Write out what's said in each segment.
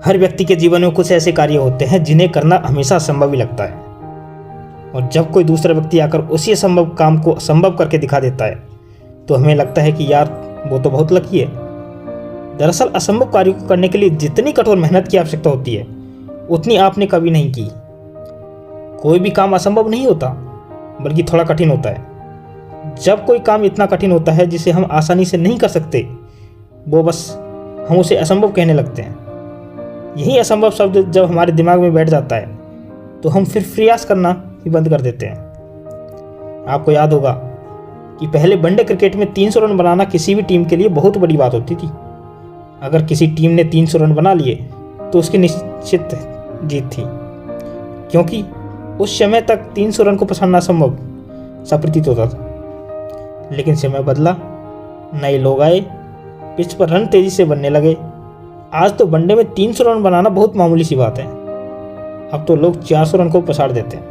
हर व्यक्ति के जीवन में कुछ ऐसे कार्य होते हैं जिन्हें करना हमेशा असंभव ही लगता है, और जब कोई दूसरा व्यक्ति आकर उसी असंभव काम को संभव करके दिखा देता है तो हमें लगता है कि यार वो तो बहुत लकी है। दरअसल असंभव कार्य को करने के लिए जितनी कठोर मेहनत की आवश्यकता होती है उतनी आपने कभी नहीं की। कोई भी काम असंभव नहीं होता, बल्कि थोड़ा कठिन होता है। जब कोई काम इतना कठिन होता है जिसे हम आसानी से नहीं कर सकते, वो बस हम उसे असंभव कहने लगते हैं। यही असंभव शब्द जब हमारे दिमाग में बैठ जाता है तो हम फिर प्रयास करना ही बंद कर देते हैं। आपको याद होगा कि पहले वनडे क्रिकेट में 300 रन बनाना किसी भी टीम के लिए बहुत बड़ी बात होती थी। अगर किसी टीम ने 300 रन बना लिए तो उसकी निश्चित जीत थी, क्योंकि उस समय तक 300 रन को पछाड़ना संभव सा प्रतीत होता था। लेकिन समय बदला, नए लोग आए, पिच पर रन तेजी से बनने लगे। आज तो वनडे में 300 रन बनाना बहुत मामूली सी बात है। अब तो लोग 400 रन को पछाड़ देते हैं।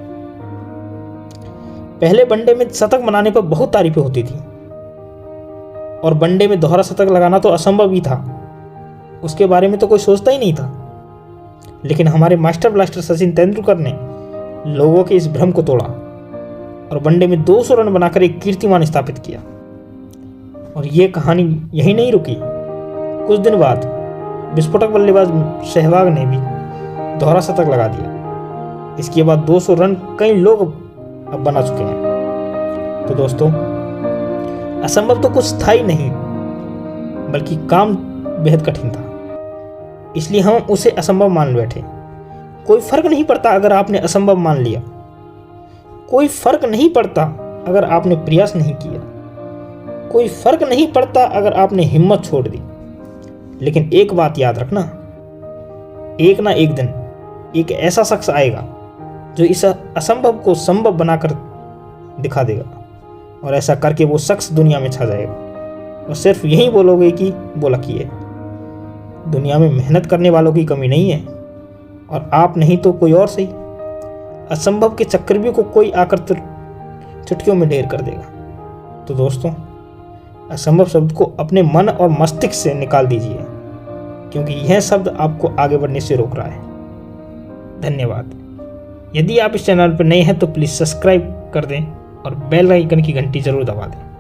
पहले वनडे में शतक बनाने पर बहुत तारीफें होती थी, और वनडे में दोहरा शतक लगाना तो असंभव ही था, उसके बारे में तो कोई सोचता ही नहीं था। लेकिन हमारे मास्टर ब्लास्टर सचिन तेंदुलकर ने लोगों के इस भ्रम को तोड़ा और वनडे में 200 रन बनाकर एक कीर्तिमान स्थापित किया। और ये कहानी यही नहीं रुकी। कुछ दिन बाद विस्फोटक बल्लेबाज सहवाग ने भी दोहरा शतक लगा दिया। इसके बाद 200 रन कई लोग अब बना चुके हैं। तो दोस्तों, असंभव तो कुछ था ही नहीं, बल्कि काम बेहद कठिन था, इसलिए हम उसे असंभव मान बैठे। कोई फर्क नहीं पड़ता अगर आपने असंभव मान लिया, कोई फर्क नहीं पड़ता अगर आपने प्रयास नहीं किया, कोई फर्क नहीं पड़ता अगर आपने हिम्मत छोड़ दी। लेकिन एक बात याद रखना, एक ना एक दिन एक ऐसा शख्स आएगा जो इस असंभव को संभव बनाकर दिखा देगा, और ऐसा करके वो शख्स दुनिया में छा जाएगा, और सिर्फ यही बोलोगे कि वो लकी है। दुनिया में मेहनत करने वालों की कमी नहीं है, और आप नहीं तो कोई और सही। असंभव के चक्रव्यूह को कोई आकर चुटकियों में ढेर कर देगा। तो दोस्तों, असंभव शब्द को अपने मन और मस्तिष्क से निकाल दीजिए, क्योंकि यह शब्द आपको आगे बढ़ने से रोक रहा है। धन्यवाद। यदि आप इस चैनल पर नए हैं तो प्लीज़ सब्सक्राइब कर दें और बेल आइकन की घंटी जरूर दबा दें।